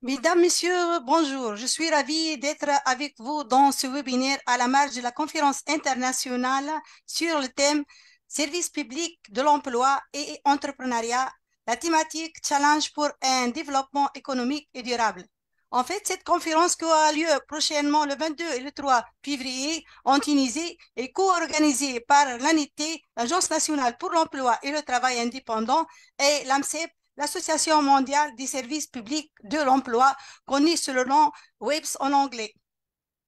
Mesdames, Messieurs, bonjour. Je suis ravie d'être avec vous dans ce webinaire à la marge de la conférence internationale sur le thème Service public de l'emploi et entrepreneuriat, la thématique Challenge pour un développement économique et durable. En fait, cette conférence qui aura lieu prochainement le 22 et le 3 février en Tunisie est co-organisée par l'ANIT, l'Agence nationale pour l'emploi et le travail indépendant, et l'AMCEP, l'Association mondiale des services publics de l'emploi, connue sous le nom WEBS en anglais.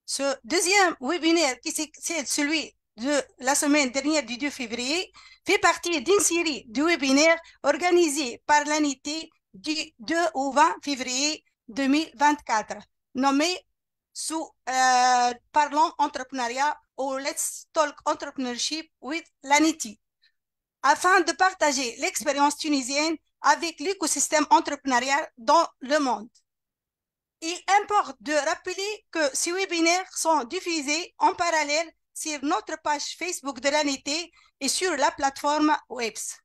Ce deuxième webinaire, qui c'est celui de la semaine dernière du 2 février, fait partie d'une série de webinaires organisés par l'ANIT du 2 au 20 février 2024, nommé sous Parlons entrepreneuriat ou Let's Talk Entrepreneurship with l'ANIT, afin de partager l'expérience tunisienne avec l'écosystème entrepreneurial dans le monde. Il importe de rappeler que ces webinaires sont diffusés en parallèle sur notre page Facebook de l'ANIT et sur la plateforme WEBS.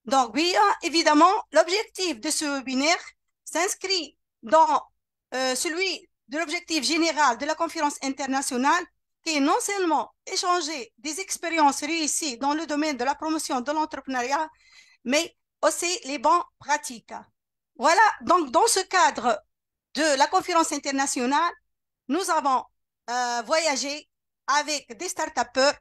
Donc, bien évidemment, l'objectif de ce webinaire s'inscrit dans celui de l'objectif général de la conférence internationale, qui est non seulement échanger des expériences réussies dans le domaine de la promotion de l'entrepreneuriat, mais aussi les bonnes pratiques. Voilà, donc dans ce cadre de la conférence internationale, nous avons voyagé avec des start-upers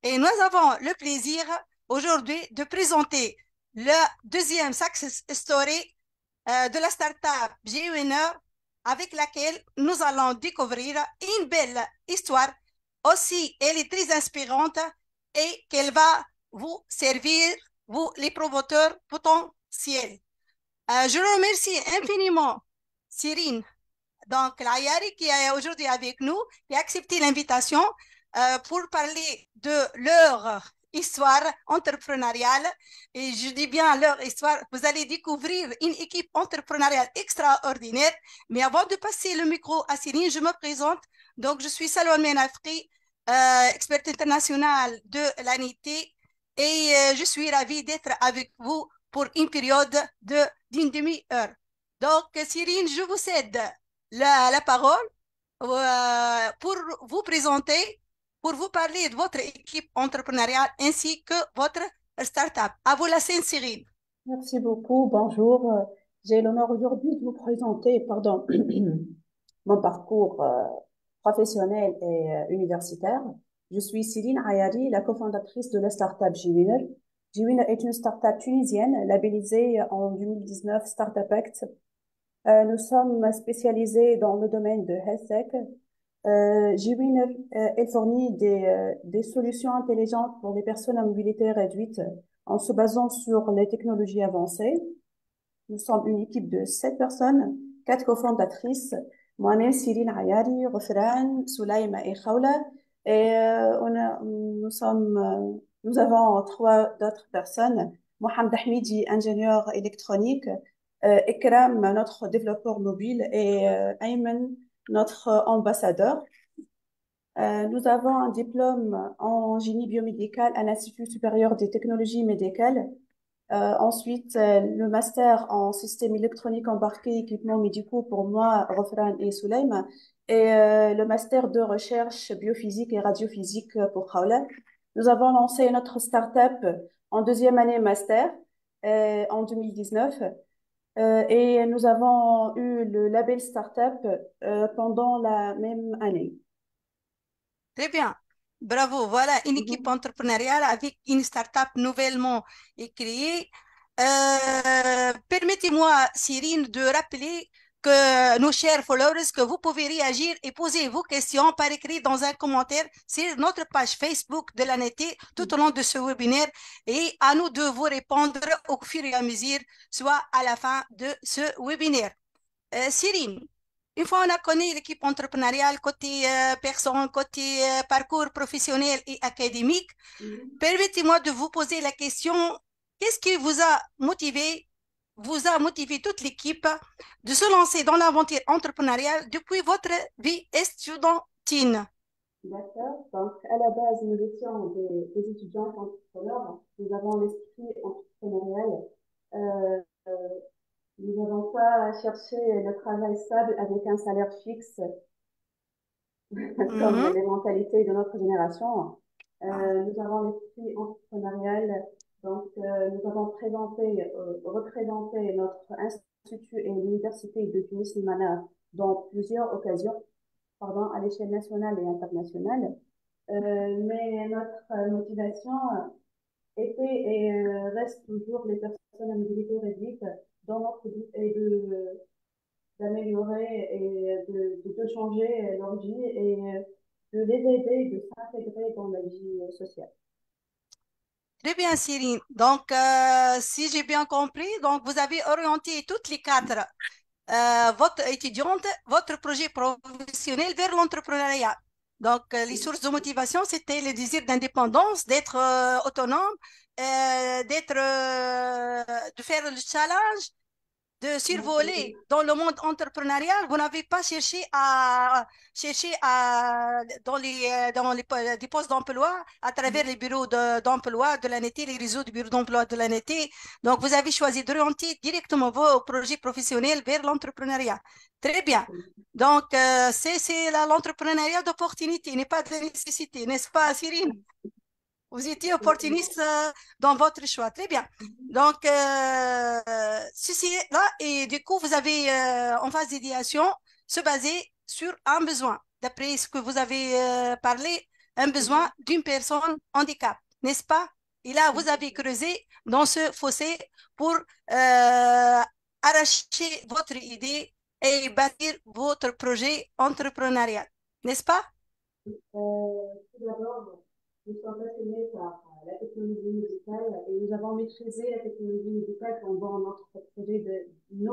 et nous avons le plaisir aujourd'hui de présenter le deuxième success story de la start-up G-Winner, avec laquelle nous allons découvrir une belle histoire. Aussi, elle est très inspirante et qu'elle va vous servir, vous les promoteurs potentiels. Je remercie infiniment Cyrine, donc l'Ayari, qui est aujourd'hui avec nous, qui a accepté l'invitation pour parler de leur histoire entrepreneuriale. Et je dis bien leur histoire, vous allez découvrir une équipe entrepreneuriale extraordinaire. Mais avant de passer le micro à Cyrine, je me présente. Donc, je suis Salomé Nafri, experte internationale de l'ANIT, et je suis ravie d'être avec vous pour une période d'une demi-heure. Donc, Cyrine, je vous cède la parole pour vous présenter, pour vous parler de votre équipe entrepreneuriale ainsi que votre start-up. À vous la scène, Cyril. Merci beaucoup. Bonjour. J'ai l'honneur aujourd'hui de vous présenter, pardon, mon parcours professionnel et universitaire. Je suis Céline Ayari, la cofondatrice de la startup Gwinner. Gwinner est une startup tunisienne labellisée en 2019 Startup Act. Nous sommes spécialisés dans le domaine de HealthTech. Gwinner, elle fournit des solutions intelligentes pour les personnes à mobilité réduite en se basant sur les technologies avancées. Nous sommes une équipe de 7 personnes, 4 cofondatrices, moi-même, Cyrine Ayari, Rofran, Soulaïma et Khawla. Et nous avons 3 autres personnes, Mohamed Ahmidi, ingénieur électronique, Ikram, notre développeur mobile, et Ayman, notre ambassadeur. Nous avons un diplôme en génie biomédical à l'Institut supérieur des technologies médicales. Ensuite, le master en système électronique embarqué, équipements médicaux pour moi, Rofran et Soulaim, et le master de recherche biophysique et radiophysique pour Khawla. Nous avons lancé notre start-up en deuxième année master en 2019 et nous avons eu le label start-up pendant la même année. Très bien. Bravo. Voilà une équipe Mhm. entrepreneuriale avec une start-up nouvellement créée. Permettez-moi, Cyrine, de rappeler que nos chers followers, que vous pouvez réagir et poser vos questions par écrit dans un commentaire sur notre page Facebook de l'ANET tout au long de ce webinaire, et à nous de vous répondre au fur et à mesure, soit à la fin de ce webinaire. Cyrine, une fois on a connu l'équipe entrepreneuriale côté personne, côté parcours professionnel et académique, Mhm. permettez-moi de vous poser la question, qu'est-ce qui vous a motivé toute l'équipe de se lancer dans l'aventure entrepreneuriale depuis votre vie estudiantine? D'accord. Donc, à la base, nous étions des étudiants entrepreneurs. Nous avons l'esprit entrepreneurial. Euh, nous n'avons pas cherché le travail stable avec un salaire fixe comme Mhm. les mentalités de notre génération. Ah. Nous avons l'esprit entrepreneurial, donc nous avons représenté notre institut et l'université de Tunis-Limana dans plusieurs occasions, pardon, à l'échelle nationale et internationale. Mais notre motivation était et reste toujours les personnes à mobilité réduite dans notre but est d'améliorer et de changer leur vie et de les aider de s'intégrer dans la vie sociale. Très bien, Cyrine. Donc, si j'ai bien compris, donc vous avez orienté toutes les quatre, votre étudiante, votre projet professionnel vers l'entrepreneuriat. Donc, les sources de motivation, c'était le désir d'indépendance, d'être autonome, de faire le challenge, de survoler dans le monde entrepreneurial. Vous n'avez pas cherché des postes d'emploi à travers les bureaux d'emploi de l'ANT, les réseaux de bureaux d'emploi de l'ANT. Donc, vous avez choisi d'orienter directement vos projets professionnels vers l'entrepreneuriat. Très bien. Donc, c'est l'entrepreneuriat d'opportunité, n'est pas de nécessité, n'est-ce pas, Cyrine? Vous étiez opportuniste dans votre choix. Très bien. Donc, ceci là, et du coup, vous avez en phase d'idéation se baser sur un besoin. D'après ce que vous avez parlé, un besoin d'une personne handicap, n'est-ce pas? Et là, vous avez creusé dans ce fossé pour arracher votre idée et bâtir votre projet entrepreneurial, n'est-ce pas? Tout d'abord, nous sommes passionnés par la technologie musicale et nous avons maîtrisé la technologie musicale pendant nos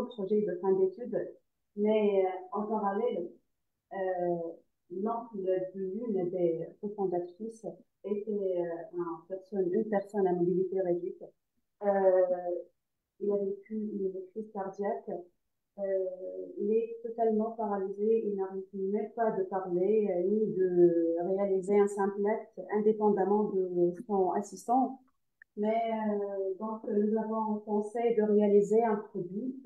projets de fin d'études. Mais en parallèle, euh, l'oncle de l'une des cofondatrices était une personne à mobilité réduite. Euh, il a vécu une crise cardiaque. Il est totalement paralysé, il n'arrive même pas de parler ni de réaliser un simple acte indépendamment de son assistant. Mais donc, nous avons pensé de réaliser un produit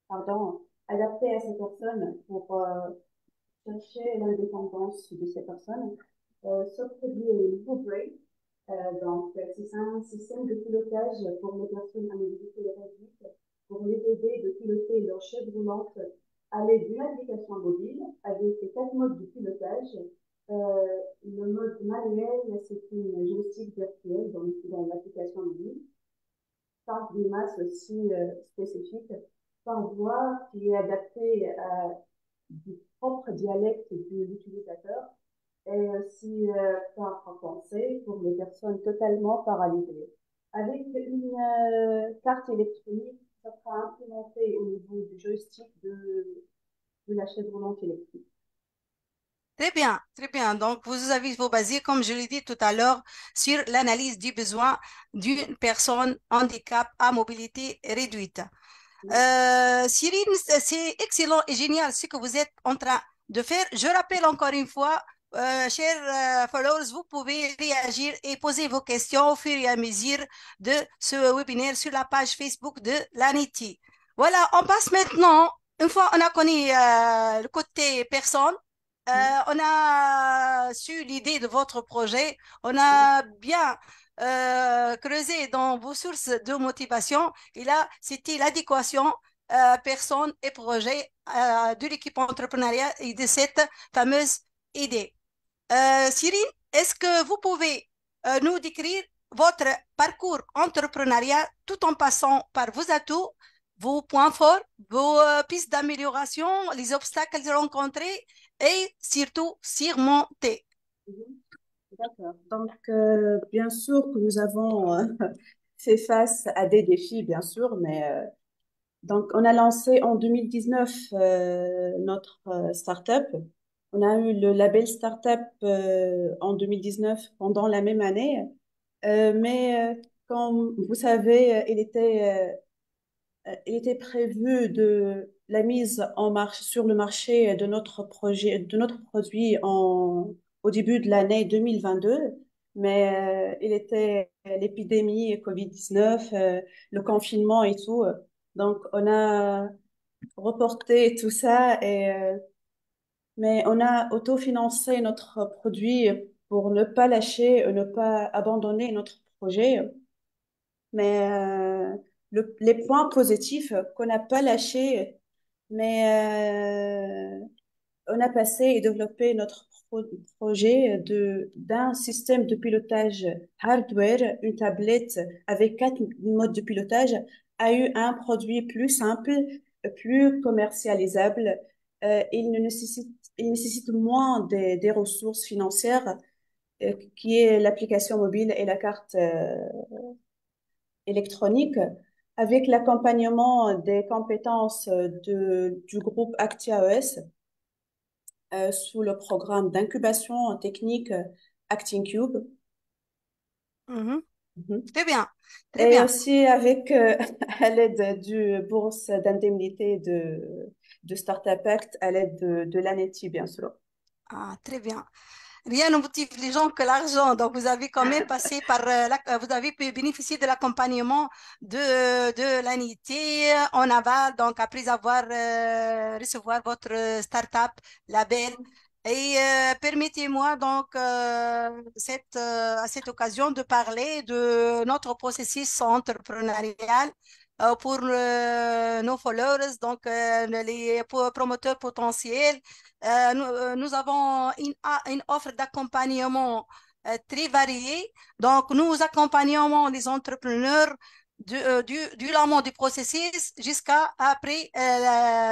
pardon, adapté à ces personnes pour chercher l'indépendance de ces personnes. Ce produit est Brain. Donc, c'est un système de pilotage pour les personnes à mobilité réduite, pour les aider de piloter leur chaise roulante à l'aide d'une application mobile avec quatre modes de pilotage. Le mode manuel, c'est une joystick virtuelle dans l'application mobile, par des masses aussi spécifiques, par voix qui est adaptée du propre dialecte de l'utilisateur et aussi par pensée pour les personnes totalement paralysées. Avec une carte électronique, ça sera implémenté au niveau du joystick de la chaise roulante électrique. Très bien, très bien. Donc, vous avez vous basé, comme je l'ai dit tout à l'heure, sur l'analyse du besoin d'une personne handicap à mobilité réduite. Cyrine, c'est excellent et génial ce que vous êtes en train de faire. Je rappelle encore une fois, chers followers, vous pouvez réagir et poser vos questions au fur et à mesure de ce webinaire sur la page Facebook de l'ANITI. Voilà, on passe maintenant, une fois on a connu le côté personne, on a su l'idée de votre projet, on a bien creusé dans vos sources de motivation. Et là, c'était l'adéquation personne et projet de l'équipe entrepreneuriat et de cette fameuse idée. Cyril, est-ce que vous pouvez nous décrire votre parcours entrepreneuriat tout en passant par vos atouts, vos points forts, vos pistes d'amélioration, les obstacles rencontrés et surtout surmontés? D'accord. Donc, bien sûr que nous avons fait face à des défis, bien sûr, mais donc on a lancé en 2019 notre startup. On a eu le label startup en 2019 pendant la même année, mais comme vous savez, il était prévu de la mise en marche sur le marché de notre projet, de notre produit au début de l'année 2022, mais il était l'épidémie Covid-19, le confinement et tout. Donc, on a reporté tout ça mais on a autofinancé notre produit pour ne pas lâcher, ne pas abandonner notre projet. Mais les points positifs qu'on n'a pas lâchés, mais on a passé et développé notre projet d'un système de pilotage hardware, une tablette avec 4 modes de pilotage, a eu un produit plus simple, plus commercialisable. Il nécessite moins des ressources financières, qui est l'application mobile et la carte électronique, avec l'accompagnement des compétences du groupe ActiaES sous le programme d'incubation technique ActingCube. Mhm. Mhm. Très bien, très Et bien. aussi avec, à l'aide du bourse d'indemnité de Startup Act, à l'aide de l'ANETI, bien sûr. Ah, très bien. Rien ne motive les gens que l'argent. Donc, vous avez quand même passé par, vous avez pu bénéficier de l'accompagnement de l'ANIT en aval. Donc, après avoir recevoir votre start-up label. Et permettez-moi donc à cette occasion de parler de notre processus entrepreneurial pour nos followers, donc les promoteurs potentiels. Nous avons une offre d'accompagnement très variée. Donc, nous accompagnons les entrepreneurs du l'amont du processus jusqu'à après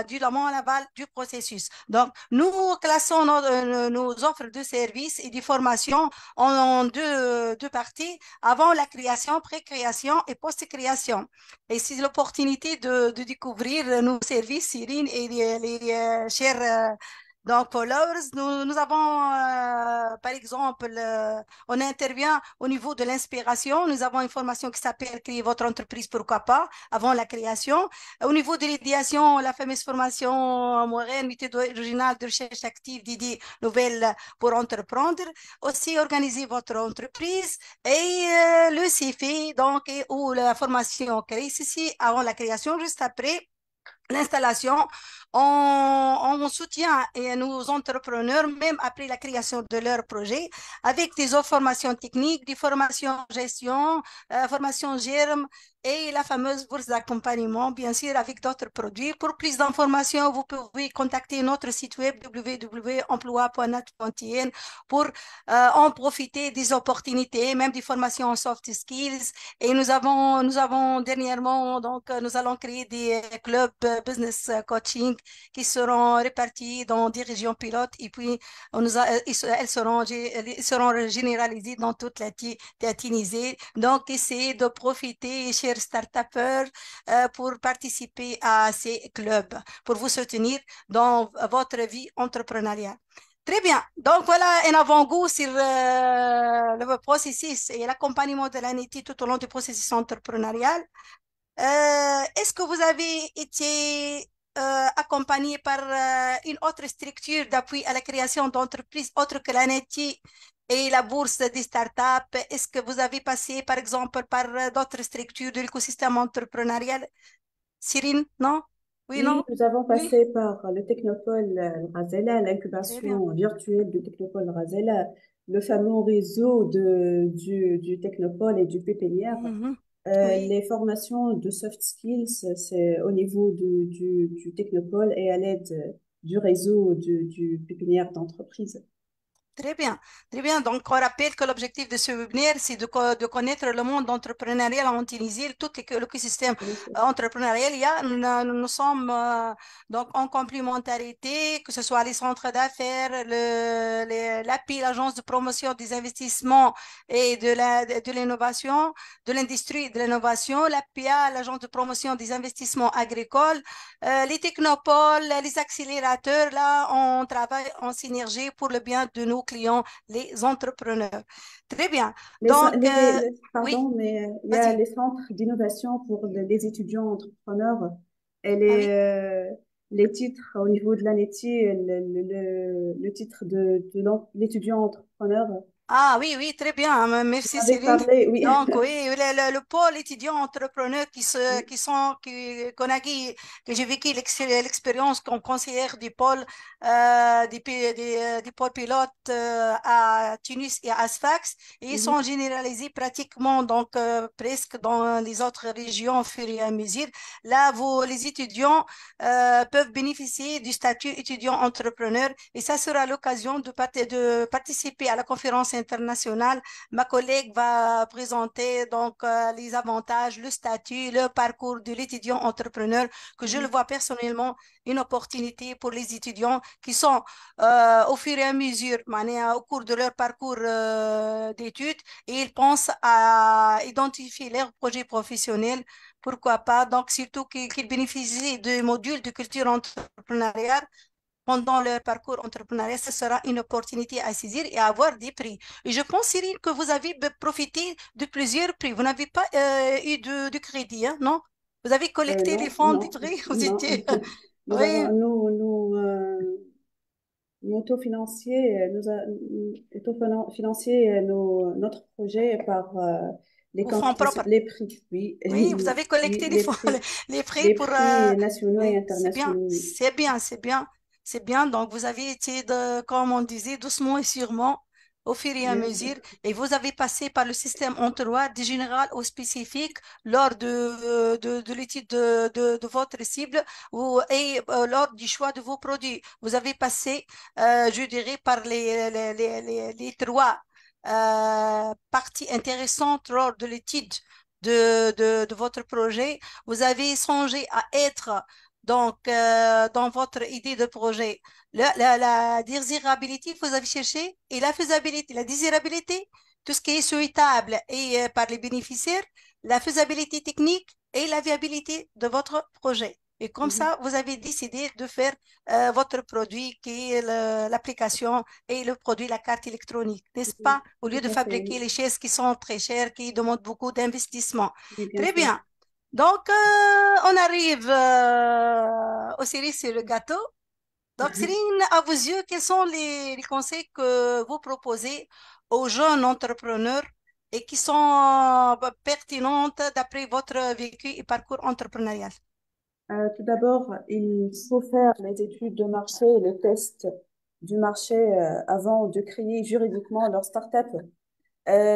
du l'amont à l'aval du processus. Donc, nous classons nos offres de services et de formation en deux parties, avant la création, pré-création et post-création. Et c'est l'opportunité de découvrir nos services, Cyrine, et les chers donc, followers, nous avons, par exemple, on intervient au niveau de l'inspiration. Nous avons une formation qui s'appelle Créer votre entreprise, pourquoi pas, avant la création. Au niveau de l'idéation, la fameuse formation moyenne, méthode originale de recherche active d'idées nouvelles pour entreprendre. Aussi, organiser votre entreprise et le CFI, donc, ou la formation créée ici avant la création, juste après l'installation, on soutient et nos entrepreneurs, même après la création de leur projet, avec des autres formations techniques, des formations gestion, formation germe et la fameuse bourse d'accompagnement, bien sûr, avec d'autres produits. Pour plus d'informations, vous pouvez contacter notre site web www.emploi.net.tn pour en profiter des opportunités, même des formations en soft skills. Et nous avons dernièrement, donc, nous allons créer des clubs business coaching qui seront répartis dans des régions pilotes et puis elles seront généralisées dans toute la Tunisie. Donc, essayez de profiter, chers start-upers, pour participer à ces clubs, pour vous soutenir dans votre vie entrepreneuriale. Très bien. Donc voilà un avant-goût sur le processus et l'accompagnement de l'ANIT tout au long du processus entrepreneurial. Est-ce que vous avez été accompagné par une autre structure d'appui à la création d'entreprises autre que l'ANIT et la bourse des startups? Est-ce que vous avez passé, par exemple, par d'autres structures de l'écosystème entrepreneurial? Cyrine, non? Oui, Oui, non? nous avons Oui? passé par le Technopole Razella, Très bien. l'incubation virtuelle du Technopole Razella, le fameux réseau du Technopole et du pépinière. Mhm. Oui. Les formations de soft skills, c'est au niveau du Technopole et à l'aide du réseau du pépinière d'entreprise. Très bien, très bien. Donc, on rappelle que l'objectif de ce webinaire, c'est de connaître le monde entrepreneurial en Tunisie, tout l'écosystème entrepreneurial. Nous sommes donc en complémentarité, que ce soit les centres d'affaires, l'API, l'agence de promotion des investissements et de l'innovation, de l'industrie et de l'innovation, l'APA, l'agence de promotion des investissements agricoles, les technopoles, les accélérateurs. Là, on travaille en synergie pour le bien de nos clients, les entrepreneurs. Très bien. Donc, oui, Pardon, mais il y a vas-y. les centres d'innovation pour les étudiants entrepreneurs et Ah oui. les titres au niveau de l'ANETI, le titre de l'étudiant entrepreneur. Ah oui, oui, très bien. Vous Merci m'avez Céline. parlé, oui. Donc oui, le pôle étudiant entrepreneur Oui. qui sont, qu'on a dit, que j'ai vécu l'expérience comme conseillère du pôle, du pôle pilote à Tunis et à Sfax. Et ils Mhm, sont généralisés pratiquement, donc presque dans les autres régions au fur et à mesure. Là, les étudiants peuvent bénéficier du statut étudiant entrepreneur et ça sera l'occasion de participer à la conférence internationale. Ma collègue va présenter donc les avantages, le statut, le parcours de l'étudiant entrepreneur que je le mhm. vois personnellement une opportunité pour les étudiants qui sont au fur et à mesure, au cours de leur parcours d'études et ils pensent à identifier leur projet professionnel. Pourquoi pas? Donc, surtout qu'ils bénéficient de modules de culture entrepreneuriale pendant leur parcours entrepreneurial, ce sera une opportunité à saisir et à avoir des prix. Et je pense, Cyril, que vous avez profité de plusieurs prix. Vous n'avez pas eu de crédit, hein, non? Vous avez collecté les Non, fonds des non, prix. Vous non. étiez... Nous avons, Oui, nous autofinancier, autofinancier notre projet par les au fonds compétitions, propres. les prix, oui, Oui, vous avez oui, collecté les fonds, les prix les pour... prix nationaux et oui, c'est bien, internationaux, oui, c'est bien, c'est bien, c'est bien. Donc, vous avez été, comme on disait, doucement et sûrement, au fur et à bien sûr. mesure, et vous avez passé par le système entonnoir du général au spécifique lors de l'étude de votre cible et lors du choix de vos produits. Vous avez passé, je dirais, par les trois parties intéressantes lors de l'étude de votre projet, vous avez songé à être donc dans votre idée de projet. La désirabilité, vous avez cherché, et la faisabilité, la désirabilité, tout ce qui est souhaitable et par les bénéficiaires, la faisabilité technique et la viabilité de votre projet. Et comme Mhm. ça, vous avez décidé de faire votre produit qui est l'application et le produit, la carte électronique, n'est-ce Oui, pas? Au lieu tout de à fait, fabriquer oui, les chaises qui sont très chères, qui demandent beaucoup d'investissement. oui, bien Très sûr. bien. Donc, on arrive aux séries sur le gâteau. Donc, Céline, à vos yeux, quels sont les conseils que vous proposez aux jeunes entrepreneurs et qui sont pertinentes d'après votre vécu et parcours entrepreneurial? Tout d'abord, il faut faire les études de marché, les tests du marché avant de créer juridiquement leur start-up,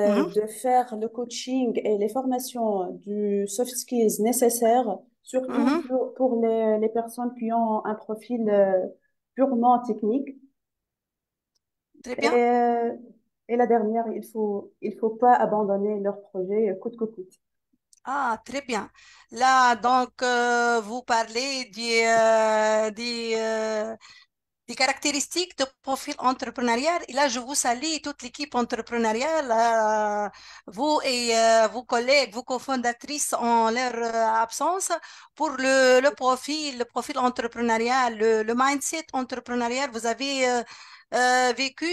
Mhm, de faire le coaching et les formations du soft skills nécessaires, surtout mhm. pour les personnes qui ont un profil purement technique. Très Et, bien. et la dernière, il faut pas abandonner leur projet coûte que coûte. Ah, très bien. Là, donc, vous parlez des caractéristiques de profil entrepreneurial. Et là, je vous salue toute l'équipe entrepreneuriale, vous et vos collègues, vos cofondatrices en leur absence pour le profil entrepreneurial, le mindset entrepreneurial. Vous avez vécu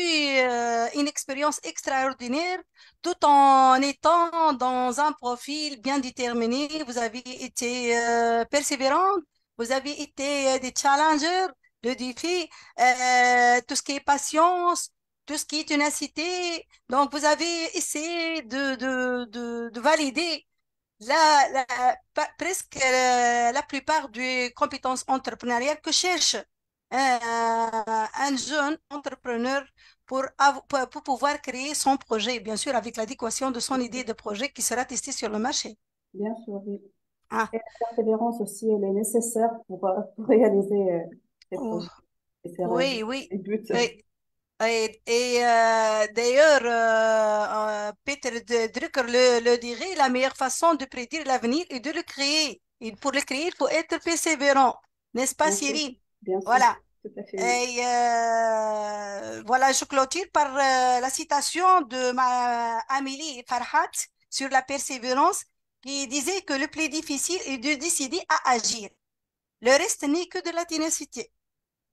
une expérience extraordinaire tout en étant dans un profil bien déterminé. Vous avez été persévérante, vous avez été des challengers, le défi, tout ce qui est patience, tout ce qui est ténacité. Donc, vous avez essayé de valider presque la plupart des compétences entrepreneuriales que cherche un jeune entrepreneur pour pouvoir créer son projet, bien sûr, avec l'adéquation de son idée de projet qui sera testée sur le marché. Bien sûr, oui. Ah, Et la persévérance aussi, elle est nécessaire pour réaliser ces oh, projets et ces rêves, oui, oui. ces buts. D'ailleurs, Peter Drucker le dirait, la meilleure façon de prédire l'avenir est de le créer. Et pour le créer, il faut être persévérant. N'est-ce pas, Bien sûr, Cyril? bien sûr, Voilà. tout à fait, oui. Et voilà, je clôture par la citation de ma Amélie Farhat sur la persévérance qui disait que le plus difficile est de décider à agir. Le reste n'est que de la ténacité.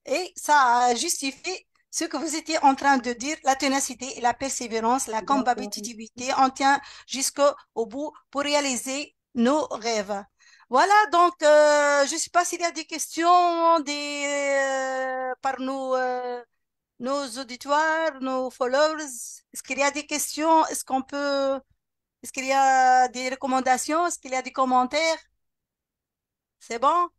Et ça a justifié ce que vous étiez en train de dire, la ténacité et la persévérance, la Bien sûr, oui. combativité, on tient jusqu'au bout pour réaliser nos rêves. Voilà, donc je ne sais pas s'il y a des questions par nos nos auditoires, nos followers? Est-ce qu'il y a des questions? Est-ce qu'il y a des recommandations? Est-ce qu'il y a des commentaires? C'est bon?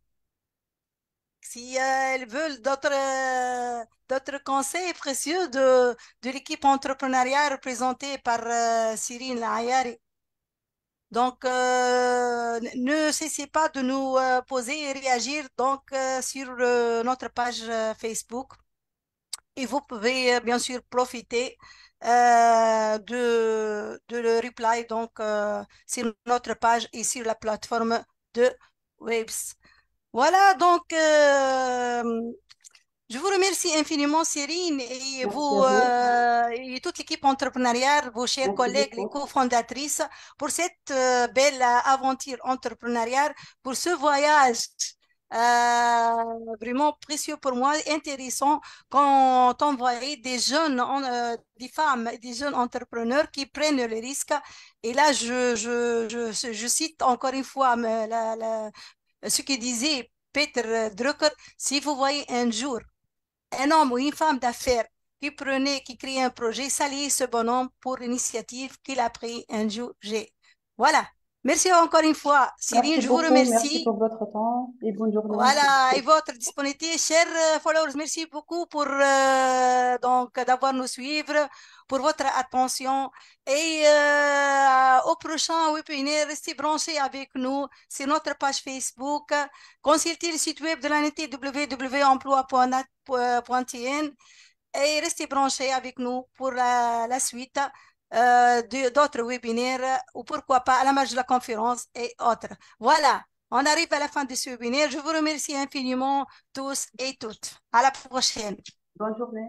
Si elles veulent d'autres conseils précieux de l'équipe entrepreneuriale représentée par Cyrine Lahayari. Donc, ne cessez pas de nous poser et réagir donc, sur notre page Facebook. Et vous pouvez bien sûr profiter de le reply donc, sur notre page et sur la plateforme de Waves. Voilà, donc, je vous remercie infiniment, Cyrine, et Merci vous à vous. et toute l'équipe entrepreneuriale, vos chers Merci collègues, les beaucoup. cofondatrices, pour cette belle aventure entrepreneuriale, pour ce voyage vraiment précieux pour moi, intéressant, quand on voyait des jeunes, des femmes, des jeunes entrepreneurs qui prennent le risque. Et là, je cite encore une fois ce que disait Peter Drucker, si vous voyez un jour un homme ou une femme d'affaires qui crée un projet, saluez ce bonhomme pour l'initiative qu'il a pris un jour. Voilà. Merci encore une fois, Cyrine, Merci je vous beaucoup. Merci remercie. pour votre temps et bonne journée. Merci Voilà, et beaucoup. votre disponibilité, chers followers, merci beaucoup pour donc d'avoir nous suivre, pour votre attention et au prochain webinaire, restez branchés avec nous sur notre page Facebook, consultez le site web de l'unité www.emploi.net.tn et restez branchés avec nous pour la suite d'autres webinaires ou pourquoi pas à la marge de la conférence et autres. Voilà. On arrive à la fin de ce webinaire. Je vous remercie infiniment tous et toutes. À la prochaine. Bonne journée.